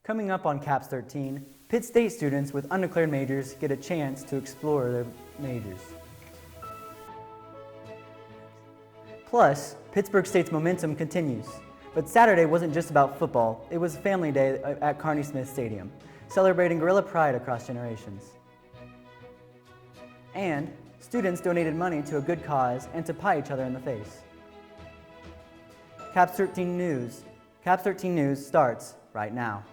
Coming up on CAPS 13, Pitt State students with undeclared majors get a chance to explore their majors. Plus, Pittsburg State's momentum continues. But Saturday wasn't just about football, it was Family Day at Carney Smith Stadium, celebrating Gorilla Pride across generations. And students donated money to a good cause and to pie each other in the face. CAPS 13 News. CAPS 13 News starts right now.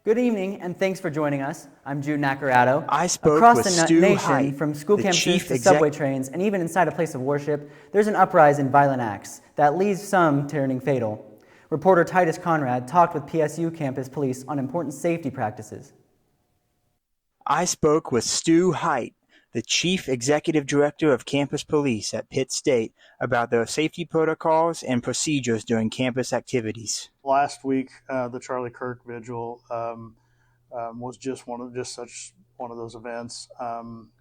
Good evening, and thanks for joining us. I'm Jude Nacarado. I spoke Across with the Stu nation, Hite, from school the campuses chief to subway trains, and even inside a place of worship, there's an uprising in violent acts that leaves some turning fatal. Reporter Titus Conrad talked with PSU campus police on important safety practices. I spoke with Stu Hite, the Chief Executive Director of Campus Police at Pitt State, about the safety protocols and procedures during campus activities. Last week, the Charlie Kirk Vigil was just one of those events.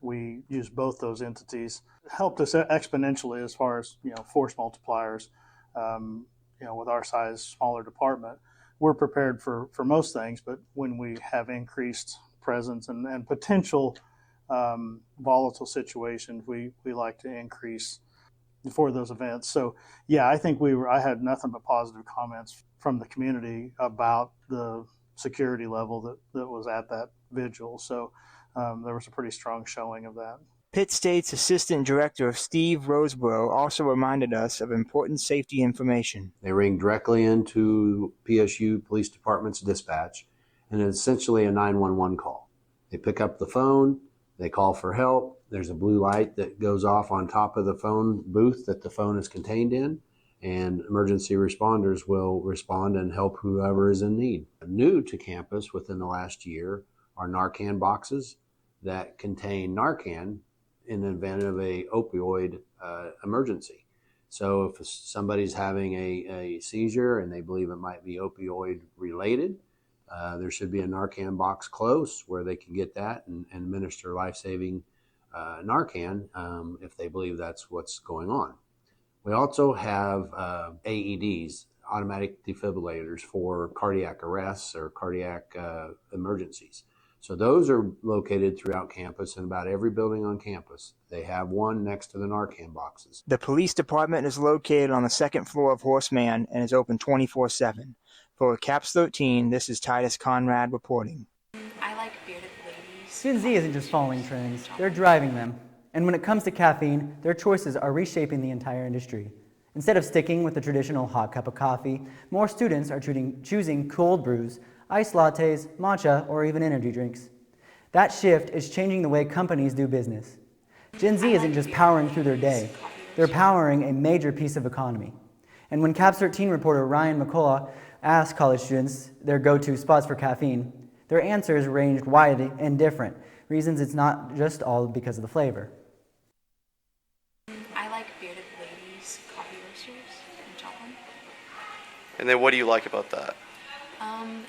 We used both those entities. It helped us exponentially as far as force multipliers. With our size, smaller department, we're prepared for most things. But when we have increased presence and potential volatile situations, we like to increase for those events. So yeah, I think I had nothing but positive comments from the community about the security level that was at that vigil. So there was a pretty strong showing of that. Pitt State's Assistant Director Steve Roseborough also reminded us of important safety information. They ring directly into PSU Police Department's dispatch, and it's essentially a 911 call. They pick up the phone, they call for help. There's a blue light that goes off on top of the phone booth that the phone is contained in, and emergency responders will respond and help whoever is in need. New to campus within the last year are Narcan boxes that contain Narcan in the event of a opioid emergency. So if somebody's having a seizure and they believe it might be opioid related, there should be a Narcan box close where they can get that and administer life-saving Narcan if they believe that's what's going on. We also have AEDs, automatic defibrillators, for cardiac arrests or cardiac emergencies. So those are located throughout campus, in about every building on campus. They have one next to the Narcan boxes. The police department is located on the second floor of Horseman and is open 24/7. For CAPS 13, this is Titus Conrad reporting. I like bearded ladies. Gen Z isn't just following trends, they're driving them. And when it comes to caffeine, their choices are reshaping the entire industry. Instead of sticking with the traditional hot cup of coffee, more students are choosing cold brews, iced lattes, matcha, or even energy drinks. That shift is changing the way companies do business. Gen Z isn't just powering through their day, they're powering a major piece of economy. And when CAPS 13 reporter Ryan McCullough asked college students their go-to spots for caffeine, their answers ranged wide and different. Reasons it's not just all because of the flavor. I like bearded ladies, coffee roasters, and chocolate. And then what do you like about that?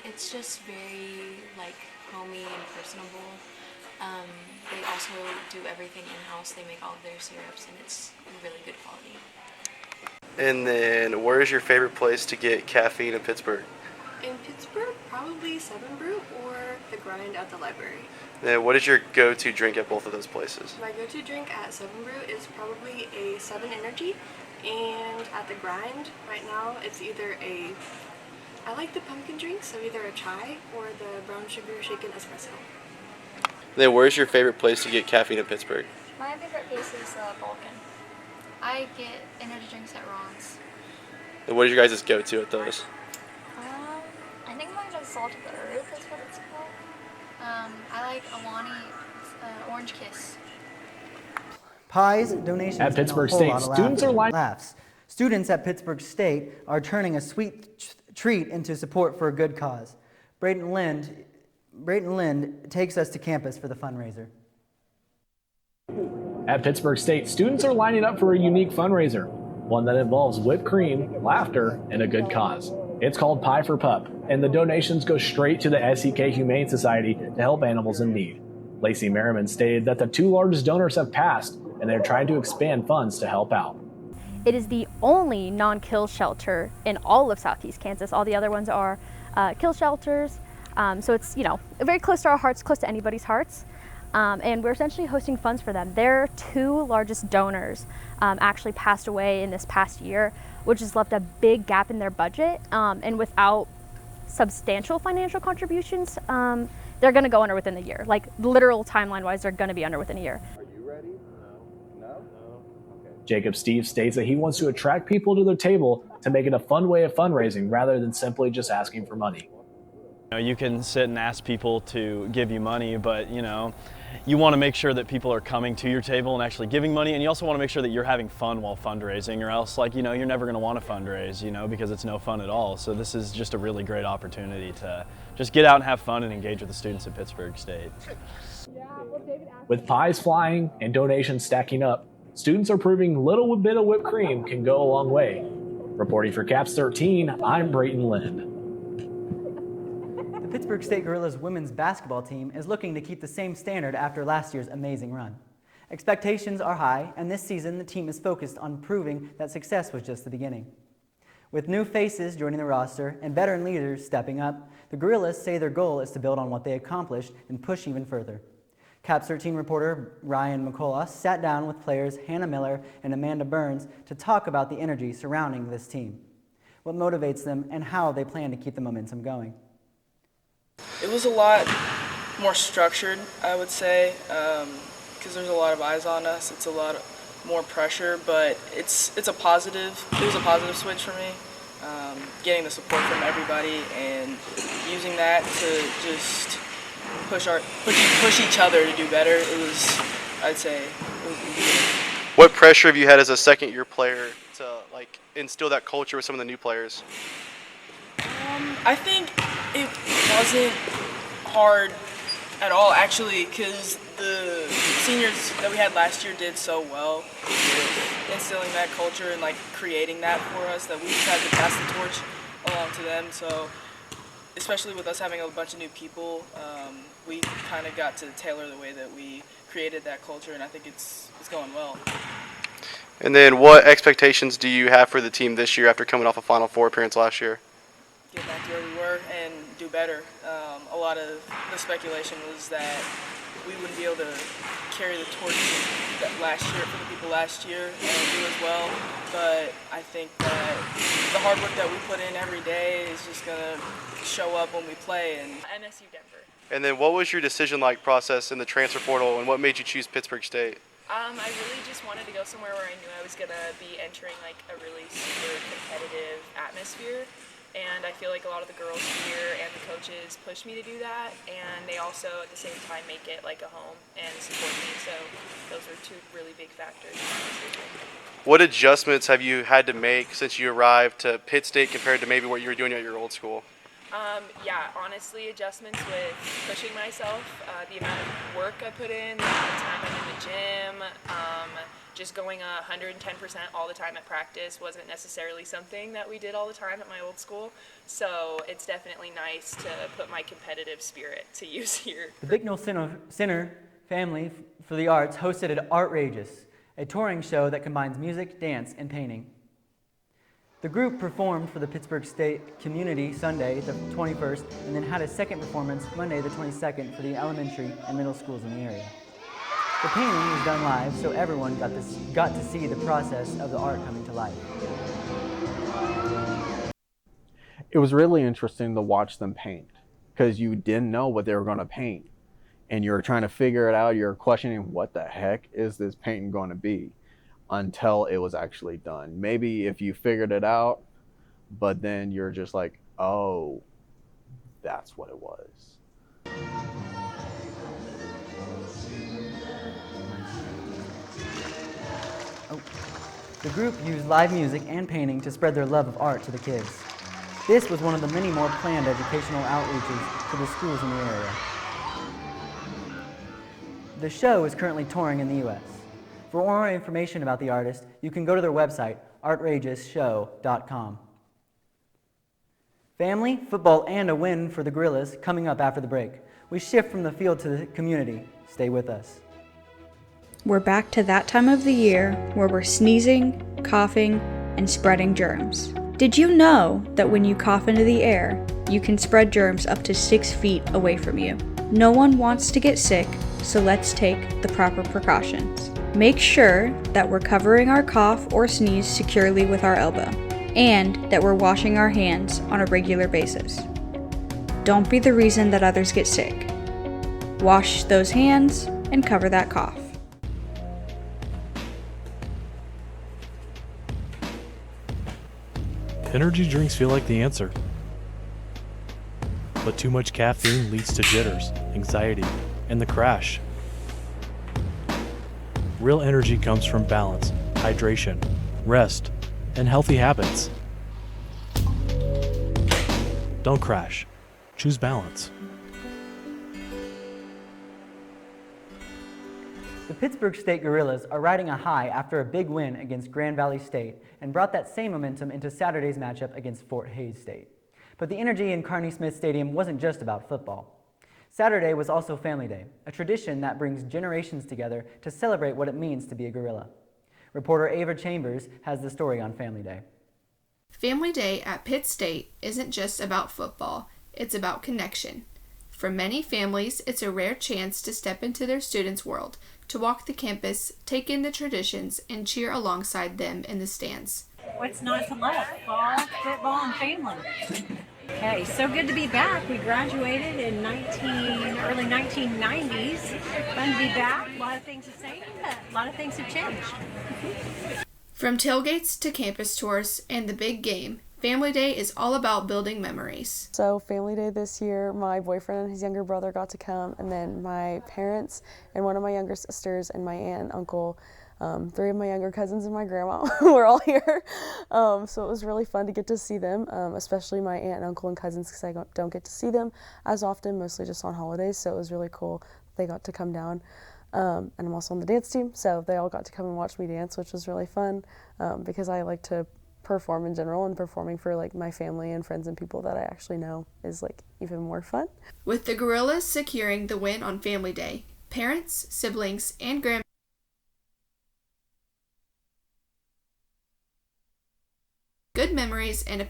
It's just very homey and personable. They also do everything in-house. They make all of their syrups, and it's really good quality. And then where is your favorite place to get caffeine in Pittsburgh? In Pittsburgh, probably 7 Brew or The Grind at the library. And what is your go-to drink at both of those places? My go-to drink at 7 Brew is probably a 7 Energy, and at The Grind right now it's I like the pumpkin drink, so either a chai or the brown sugar shaken espresso. And then where's your favorite place to get caffeine in Pittsburgh? My favorite place is Balkan. I get energy drinks at Ron's. And what is your guys' go-to at those? I think mine is Salt of the Earth is what it's called. I like Alani Orange Kiss. Pies, donations, At Pittsburgh and a whole State, lot of students are laughs. Students at Pittsburgh State are turning a sweet treat into support for a good cause. Brayden Lind takes us to campus for the fundraiser. At Pittsburgh State, students are lining up for a unique fundraiser, one that involves whipped cream, laughter, and a good cause. It's called Pie for Pup, and the donations go straight to the SEK Humane Society to help animals in need. Lacey Merriman stated that the 2 largest donors have passed, and they're trying to expand funds to help out. It is the only non-kill shelter in all of Southeast Kansas. All the other ones are kill shelters. So it's, very close to our hearts, close to anybody's hearts. And we're essentially hosting funds for them. Their two largest donors actually passed away in this past year, which has left a big gap in their budget. And without substantial financial contributions, they're going to go under within the year. Like literal timeline-wise, they're going to be under within a year. Are you ready? No? Okay. Jacob Steve states that he wants to attract people to their table to make it a fun way of fundraising rather than simply just asking for money. You can sit and ask people to give you money, but you want to make sure that people are coming to your table and actually giving money, and you also want to make sure that you're having fun while fundraising, or else you're never going to want to fundraise, because it's no fun at all. So this is just a really great opportunity to just get out and have fun and engage with the students at Pittsburg State. With pies flying and donations stacking up, students are proving little bit of whipped cream can go a long way. Reporting for Caps 13, I'm Brayton Lind. The Pittsburg State Gorillas women's basketball team is looking to keep the same standard after last year's amazing run. Expectations are high, and this season the team is focused on proving that success was just the beginning. With new faces joining the roster and veteran leaders stepping up, the Gorillas say their goal is to build on what they accomplished and push even further. Caps 13 reporter Ryan McCullough sat down with players Hannah Miller and Amanda Burns to talk about the energy surrounding this team, what motivates them, and how they plan to keep the momentum going. It was a lot more structured, I would say, because there's a lot of eyes on us. It's a lot more pressure, but it's a positive. It was a positive switch for me, getting the support from everybody and using that to just push each other to do better. It was, I'd say, it was good. What pressure have you had as a second-year player to instill that culture with some of the new players? I think it wasn't hard at all, actually, because the seniors that we had last year did so well with instilling that culture and creating that for us that we just had to pass the torch along to them. So, especially with us having a bunch of new people, we kind of got to tailor the way that we created that culture, and I think it's going well. And then, what expectations do you have for the team this year after coming off a Final Four appearance last year? Get back to where we were and do better. A lot of the speculation was that we wouldn't be able to carry the torch that last year for the people last year and do as well. But I think that the hard work that we put in every day is just going to show up when we play. And NSU Denver. And then what was your decision-like process in the transfer portal, and what made you choose Pittsburg State? I really just wanted to go somewhere where I knew I was going to be entering a really super competitive atmosphere. And I feel like a lot of the girls here and the coaches pushed me to do that, and they also at the same time make it like a home and support me, so those were two really big factors. What adjustments have you had to make since you arrived to Pitt State compared to maybe what you were doing at your old school? Yeah, honestly, adjustments with pushing myself, the amount of work I put in, the amount of time I'm in the gym, just going 110% all the time at practice wasn't necessarily something that we did all the time at my old school. So it's definitely nice to put my competitive spirit to use here. The Bicknell Center Family for the Arts hosted Artrageous, a touring show that combines music, dance, and painting. The group performed for the Pittsburg State community Sunday, the 21st, and then had a second performance Monday, the 22nd, for the elementary and middle schools in the area. The painting was done live, so everyone got to see the process of the art coming to life. It was really interesting to watch them paint because you didn't know what they were going to paint. And you were trying to figure it out. You're questioning what the heck is this painting going to be until it was actually done. Maybe if you figured it out, but then you're just like, oh, that's what it was. The group used live music and painting to spread their love of art to the kids. This was one of the many more planned educational outreaches to the schools in the area. The show is currently touring in the U.S. For more information about the artist, you can go to their website, artrageousshow.com. Family, football, and a win for the Gorillas coming up after the break. We shift from the field to the community. Stay with us. We're back to that time of the year where we're sneezing, coughing, and spreading germs. Did you know that when you cough into the air, you can spread germs up to 6 feet away from you? No one wants to get sick, so let's take the proper precautions. Make sure that we're covering our cough or sneeze securely with our elbow, and that we're washing our hands on a regular basis. Don't be the reason that others get sick. Wash those hands and cover that cough. Energy drinks feel like the answer. But too much caffeine leads to jitters, anxiety, and the crash. Real energy comes from balance, hydration, rest, and healthy habits. Don't crash. Choose balance. The Pittsburg State Gorillas are riding a high after a big win against Grand Valley State and brought that same momentum into Saturday's matchup against Fort Hays State. But the energy in Kearney Smith Stadium wasn't just about football. Saturday was also Family Day, a tradition that brings generations together to celebrate what it means to be a gorilla. Reporter Ava Chambers has the story on Family Day. Family Day at Pitt State isn't just about football, it's about connection. For many families, it's a rare chance to step into their students' world, to walk the campus, take in the traditions, and cheer alongside them in the stands. What's not to love? Ball, football, and family. Hey, so good to be back. We graduated in early 1990s. Fun to be back. A lot of things have changed. A lot of things have changed. From tailgates to campus tours and the big game, Family Day is all about building memories. So Family Day this year, my boyfriend and his younger brother got to come, and then my parents and one of my younger sisters and my aunt and uncle, 3 of my younger cousins and my grandma were all here. So it was really fun to get to see them, especially my aunt and uncle and cousins, because I don't get to see them as often, mostly just on holidays. So it was really cool they got to come down. And I'm also on the dance team, so they all got to come and watch me dance, which was really fun, because I like to perform in general, and performing for like my family and friends and people that I actually know is like even more fun. With the Gorillas securing the win on Family Day, parents, siblings, and grandparents good memories and a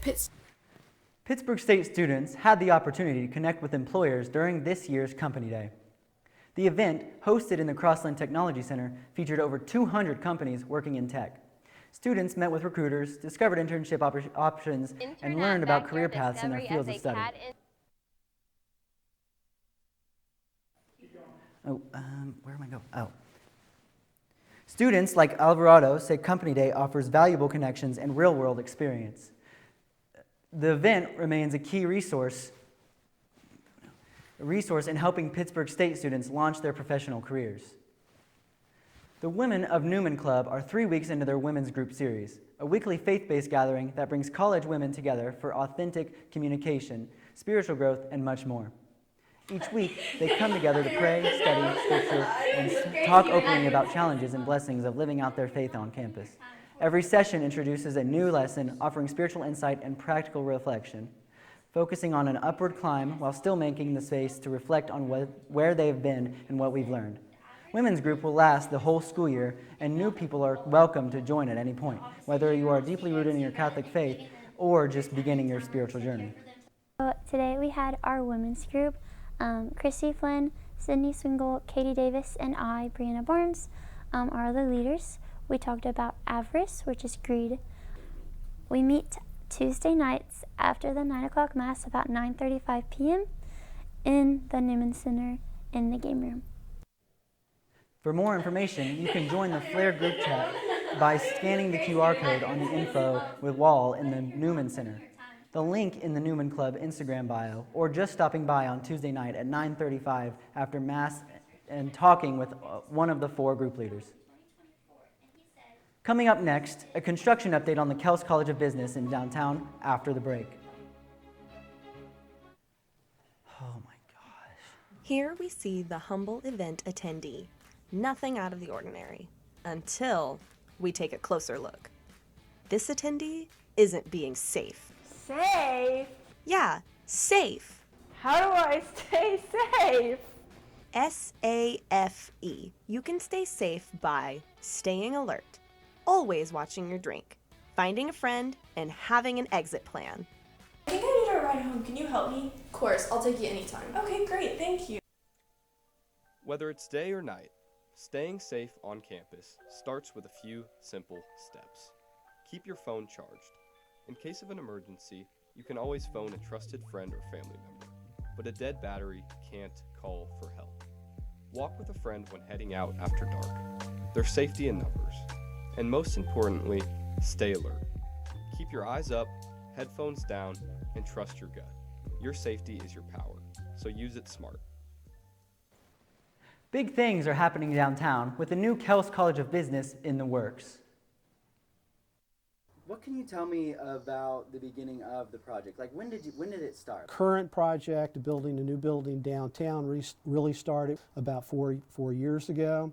Pittsburg State students had the opportunity to connect with employers during this year's Company Day. The event, hosted in the Crossland Technology Center, featured over 200 companies working in tech. Students met with recruiters, discovered internship options, and learned about career paths in their fields of study. Where am I going? Oh. Students like Alvarado say Company Day offers valuable connections and real-world experience. The event remains a key resource in helping Pittsburg State students launch their professional careers. The Women of Newman Club are 3 weeks into their Women's Group Series, a weekly faith-based gathering that brings college women together for authentic communication, spiritual growth, and much more. Each week, they come together to pray, study Scripture, and talk openly about challenges and blessings of living out their faith on campus. Every session introduces a new lesson, offering spiritual insight and practical reflection, focusing on an upward climb while still making the space to reflect on where they have been and what we've learned. Women's Group will last the whole school year, and new people are welcome to join at any point, whether you are deeply rooted in your Catholic faith or just beginning your spiritual journey. Today we had our women's group. Chrissy Flynn, Sydney Swingle, Katie Davis, and I, Brianna Barnes, are the leaders. We talked about avarice, which is greed. We meet Tuesday nights after the 9 o'clock Mass, about 9:35 p.m. in the Newman Center in the game room. For more information, you can join the Flare group chat by scanning the QR code on the info wall in the Newman Center, the link in the Newman Club Instagram bio, or just stopping by on Tuesday night at 9:35 after Mass and talking with one of the 4 group leaders. Coming up next, a construction update on the Kels College of Business in downtown after the break. Oh my gosh. Here we see the humble event attendee. Nothing out of the ordinary, until we take a closer look. This attendee isn't being safe. Safe? Yeah, safe. How do I stay safe? SAFE. You can stay safe by staying alert, always watching your drink, finding a friend, and having an exit plan. I think I need a ride home. Can you help me? Of course, I'll take you anytime. Okay, great. Thank you. Whether it's day or night, staying safe on campus starts with a few simple steps. Keep your phone charged. In case of an emergency, you can always phone a trusted friend or family member, but a dead battery can't call for help. Walk with a friend when heading out after dark. There's safety in numbers. And most importantly, stay alert. Keep your eyes up, headphones down, and trust your gut. Your safety is your power, so use it smart. Big things are happening downtown with the new Kels College of Business in the works. What can you tell me about the beginning of the project? Like, when did it start? Current project, building a new building downtown, really started about four years ago.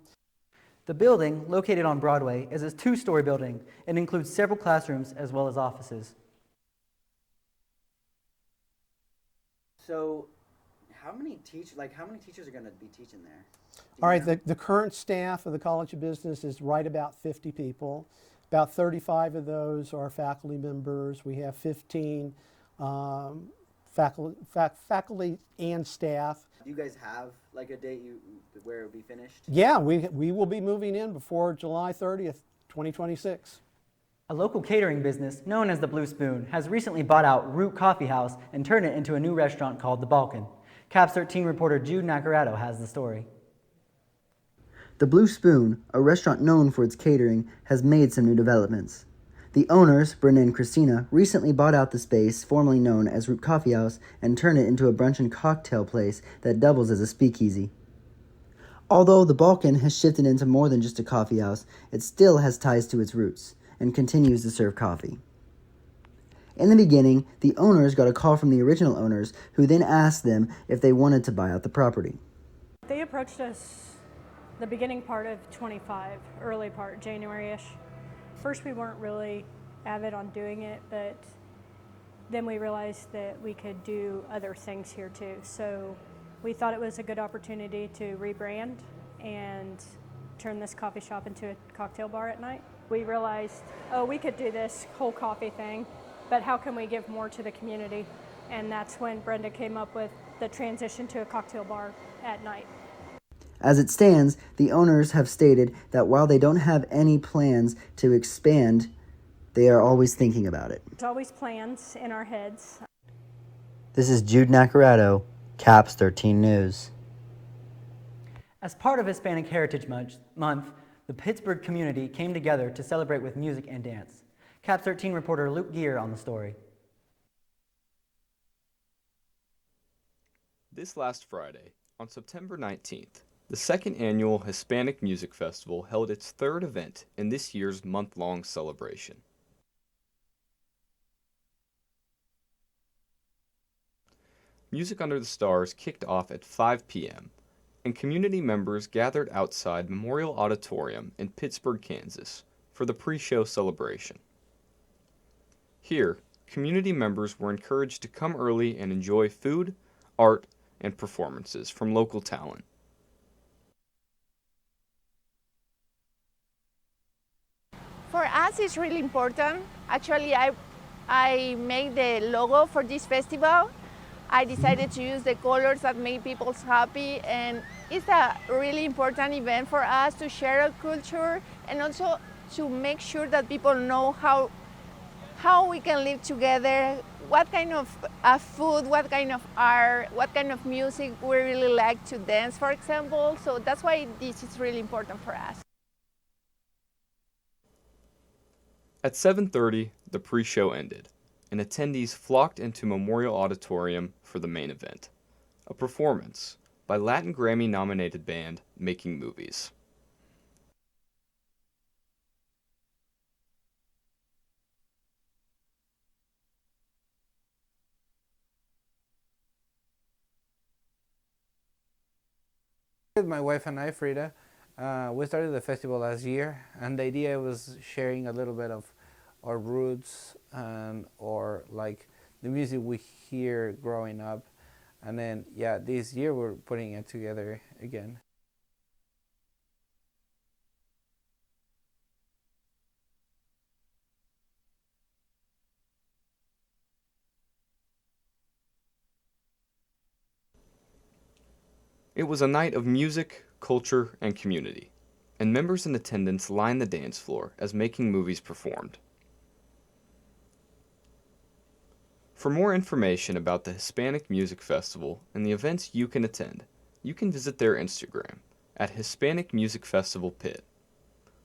The building, located on Broadway, is a 2-story building and includes several classrooms as well as offices. So, how many teachers are going to be teaching there? All right, the current staff of the College of Business is right about 50 people. About 35 of those are faculty members. We have 15 faculty and staff. Do you guys have like a date where it will be finished? Yeah, we will be moving in before July 30th, 2026. A local catering business known as the Blue Spoon has recently bought out Root Coffee House and turned it into a new restaurant called the Balkan. Caps 13 reporter Jude Nacarado has the story. The Blue Spoon, a restaurant known for its catering, has made some new developments. The owners, Brenda and Christina, recently bought out the space formerly known as Root Coffee House and turned it into a brunch and cocktail place that doubles as a speakeasy. Although the Balkan has shifted into more than just a coffee house, it still has ties to its roots and continues to serve coffee. In the beginning, the owners got a call from the original owners, who then asked them if they wanted to buy out the property. They approached us the beginning part of 25, early part, January-ish. First, we weren't really avid on doing it, but then we realized that we could do other things here too. So we thought it was a good opportunity to rebrand and turn this coffee shop into a cocktail bar at night. We realized, we could do this whole coffee thing, but how can we give more to the community? And that's when Brenda came up with the transition to a cocktail bar at night. As it stands, the owners have stated that while they don't have any plans to expand, they are always thinking about it. There's always plans in our heads. This is Jude Nacarado, Caps 13 News. As part of Hispanic Heritage Month, the Pittsburgh community came together to celebrate with music and dance. Caps 13 reporter Luke Gear on the story. This last Friday, on September 19th, the second annual Hispanic Music Festival held its third event in this year's month-long celebration. Music Under the Stars kicked off at 5 p.m., and community members gathered outside Memorial Auditorium in Pittsburg, Kansas, for the pre-show celebration. Here, community members were encouraged to come early and enjoy food, art, and performances from local talent. For us, it's really important. Actually, I made the logo for this festival. I decided to use the colors that make people happy, and it's a really important event for us to share our culture and also to make sure that people know how we can live together, what kind of food, what kind of art, what kind of music we really like to dance, for example. So that's why this is really important for us. At 7:30, the pre-show ended, and attendees flocked into Memorial Auditorium for the main event, a performance by Latin Grammy-nominated band Making Movies. My wife and I, Frida, we started the festival last year, and the idea was sharing a little bit of our roots or like the music we hear growing up, and then this year we're putting it together again. It was a night of music, culture, and community, and members in attendance lined the dance floor as Making Movies performed. For more information about the Hispanic Music Festival and the events you can attend, you can visit their Instagram at Hispanic Music Festival Pitt.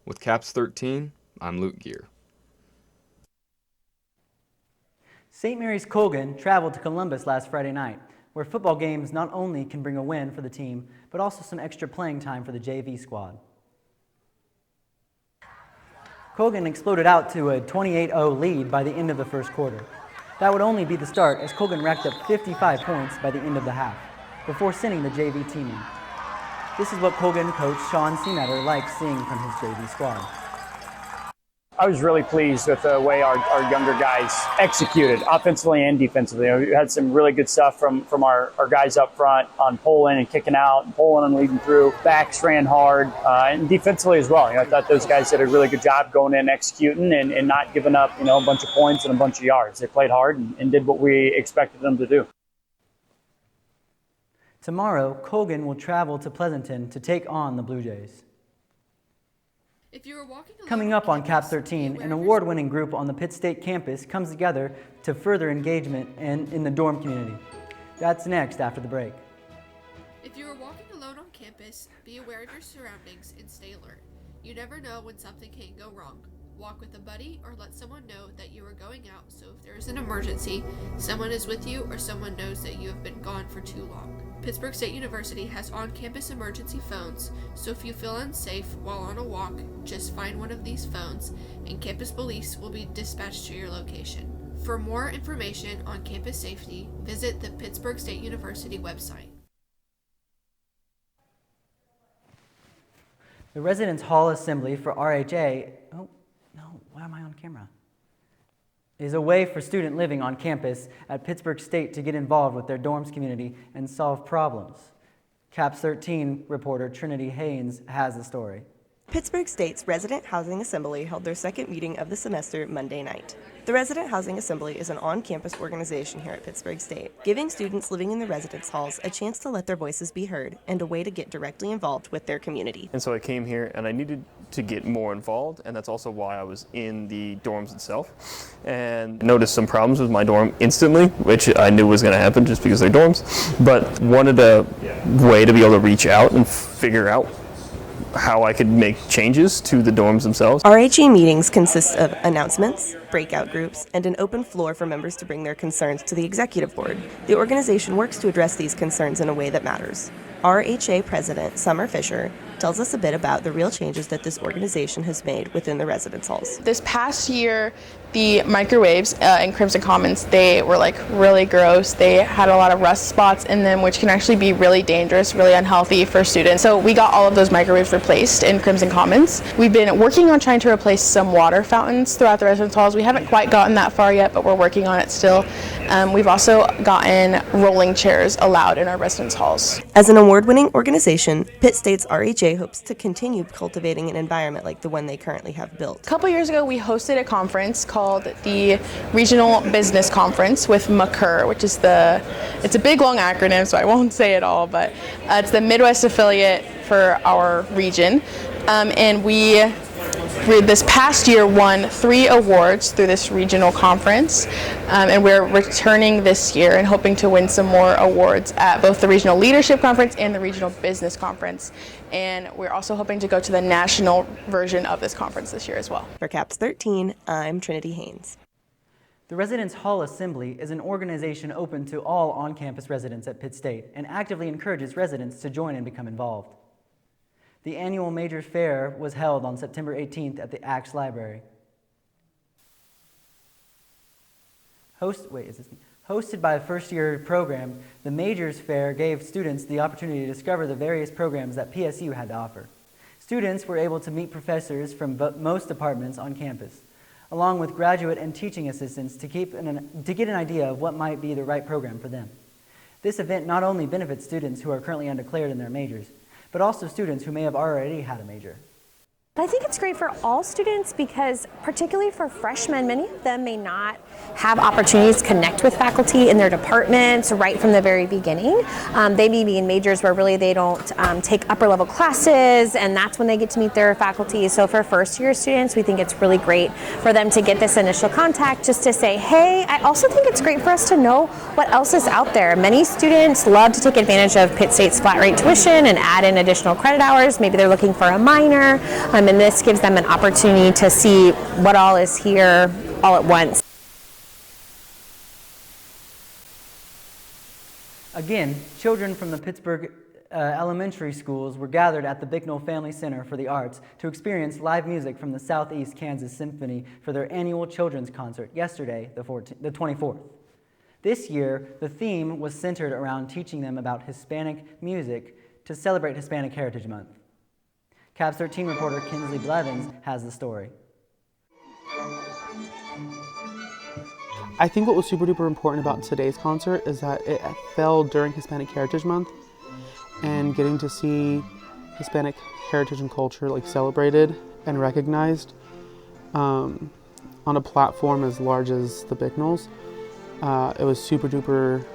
With Caps 13, I'm Luke Gear. St. Mary's Colgan traveled to Columbus last Friday night, where football games not only can bring a win for the team, but also some extra playing time for the JV squad. Colgan exploded out to a 28-0 lead by the end of the first quarter. That would only be the start, as Colgan racked up 55 points by the end of the half, before sending the JV team in. This is what Colgan coach Sean Seametter likes seeing from his JV squad. I was really pleased with the way our younger guys executed offensively and defensively. We had some really good stuff from our guys up front on pulling and kicking out, and pulling and leading through. Backs ran hard, and defensively as well. I thought those guys did a really good job going in, executing, and not giving up a bunch of points and a bunch of yards. They played hard and did what we expected them to do. Tomorrow, Colgan will travel to Pleasanton to take on the Blue Jays. Coming up on Cap 13, an award-winning group on the Pitt State campus comes together to further engagement in the dorm community. That's next after the break. If you are walking alone on campus, be aware of your surroundings and stay alert. You never know when something can go wrong. Walk with a buddy or let someone know that you are going out, so if there is an emergency, someone is with you or someone knows that you have been gone for too long. Pittsburg State University has on-campus emergency phones, so if you feel unsafe while on a walk, just find one of these phones and campus police will be dispatched to your location. For more information on campus safety, visit the Pittsburg State University website. The Residence Hall Assembly for RHA, why am I on camera? Is a way for student living on campus at Pittsburg State to get involved with their dorms community and solve problems. Caps 13 reporter Trinity Haynes has the story. Pittsburg State's Resident Housing Assembly held their second meeting of the semester Monday night. The Resident Housing Assembly is an on-campus organization here at Pittsburg State, giving students living in the residence halls a chance to let their voices be heard and a way to get directly involved with their community. And so I came here and I needed to get more involved, and that's also why I was in the dorms itself. And noticed some problems with my dorm instantly, which I knew was going to happen just because they're dorms, but wanted a way to be able to reach out and figure out how I could make changes to the dorms themselves. RHA meetings consist of announcements, breakout groups, and an open floor for members to bring their concerns to the executive board. The organization works to address these concerns in a way that matters. RHA President Summer Fisher tells us a bit about the real changes that this organization has made within the residence halls. This past year, the microwaves in Crimson Commons, they were really gross. They had a lot of rust spots in them, which can actually be really dangerous, really unhealthy for students. So we got all of those microwaves replaced in Crimson Commons. We've been working on trying to replace some water fountains throughout the residence halls. We haven't quite gotten that far yet, but we're working on it still. We've also gotten rolling chairs allowed in our residence halls. As an award-winning organization, Pitt State's RHA hopes to continue cultivating an environment like the one they currently have built. A couple years ago, we hosted a conference called the Regional Business Conference with McCUR, which is it's a big long acronym, so I won't say it all, but it's the Midwest affiliate for our region. And we this past year won 3 awards through this regional conference, and we're returning this year and hoping to win some more awards at both the Regional Leadership Conference and the Regional Business Conference. And we're also hoping to go to the national version of this conference this year as well. For Caps 13, I'm Trinity Haynes. The Residence Hall Assembly is an organization open to all on-campus residents at Pitt State and actively encourages residents to join and become involved. The annual Major Fair was held on September 18th at the Axe Library. Hosted by a first-year program, the Majors Fair gave students the opportunity to discover the various programs that PSU had to offer. Students were able to meet professors from most departments on campus, along with graduate and teaching assistants to get an idea of what might be the right program for them. This event not only benefits students who are currently undeclared in their majors, but also students who may have already had a major. I think it's great for all students because, particularly for freshmen, many of them may not have opportunities to connect with faculty in their departments right from the very beginning. They may be in majors where really they don't take upper level classes, and that's when they get to meet their faculty. So for first year students, we think it's really great for them to get this initial contact just to say, hey, I also think it's great for us to know what else is out there. Many students love to take advantage of Pitt State's flat rate tuition and add in additional credit hours. Maybe they're looking for a minor. And this gives them an opportunity to see what all is here all at once. Again, children from the Pittsburg elementary schools were gathered at the Bicknell Family Center for the Arts to experience live music from the Southeast Kansas Symphony for their annual children's concert yesterday, the 24th. This year, the theme was centered around teaching them about Hispanic music to celebrate Hispanic Heritage Month. Cavs 13 reporter Kinsley Blevins has the story. I think what was super duper important about today's concert is that it fell during Hispanic Heritage Month, and getting to see Hispanic heritage and culture like celebrated and recognized on a platform as large as the Bicknells. It was super duper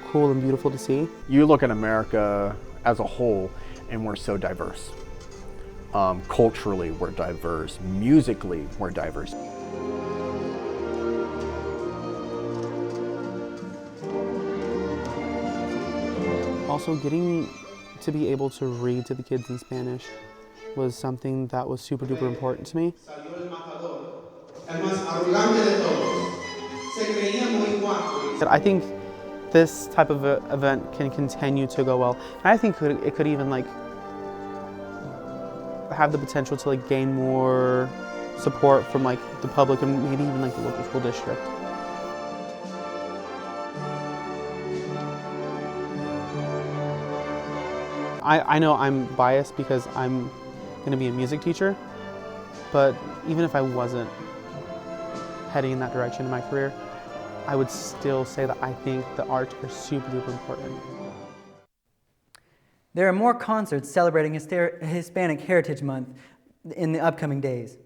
cool and beautiful to see. You look at America as a whole and we're so diverse. Culturally, we're diverse. Musically, we're diverse. Also, getting to be able to read to the kids in Spanish was something that was super duper important to me. I think this type of event can continue to go well. And I think it could even like have the potential to like gain more support from like the public and maybe even like the local school district. I know I'm biased because I'm going to be a music teacher, but even if I wasn't heading in that direction in my career, I would still say that I think the arts are super duper important. There are more concerts celebrating Hispanic Heritage Month in the upcoming days.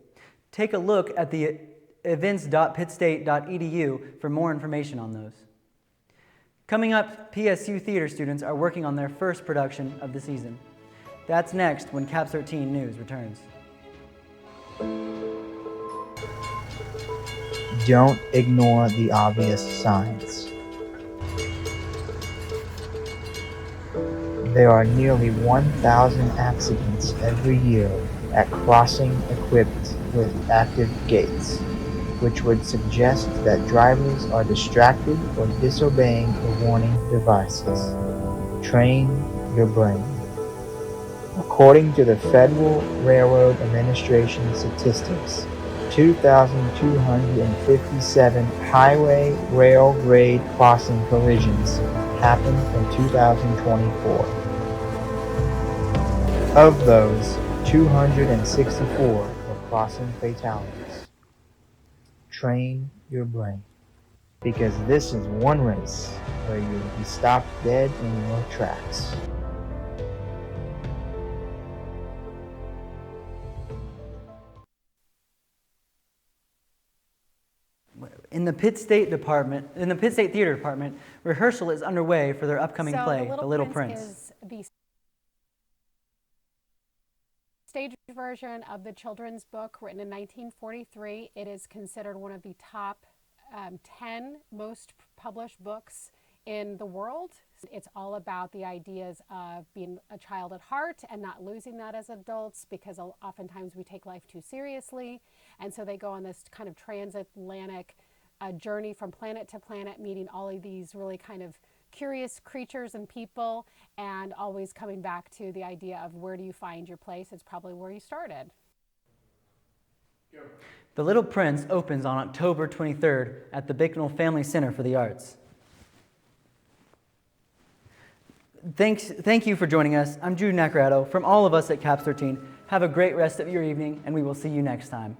Take a look at the events.pittstate.edu for more information on those. Coming up, PSU theater students are working on their first production of the season. That's next when Cavs 13 News returns. Don't ignore the obvious signs. There are nearly 1,000 accidents every year at crossing equipped with active gates, which would suggest that drivers are distracted or disobeying the warning devices. Train your brain. According to the Federal Railroad Administration statistics, 2,257 highway rail grade crossing collisions happened in 2024. Of those, 264 were crossing fatalities. Train your brain, because this is one race where you will be stopped dead in your tracks. In the Pitt State Theater Department, rehearsal is underway for their upcoming play, The Little Prince. Is the stage version of the children's book written in 1943. It is considered one of the top 10 most published books in the world. It's all about the ideas of being a child at heart and not losing that as adults, because oftentimes we take life too seriously. And so they go on this kind of transatlantic journey from planet to planet, meeting all of these really kind of curious creatures and people, and always coming back to the idea of where do you find your place? It's probably where you started. The Little Prince opens on October 23rd at the Bicknell Family Center for the Arts. Thank you for joining us. I'm Jude Nacarado. From all of us at Cavs 13, have a great rest of your evening, and we will see you next time.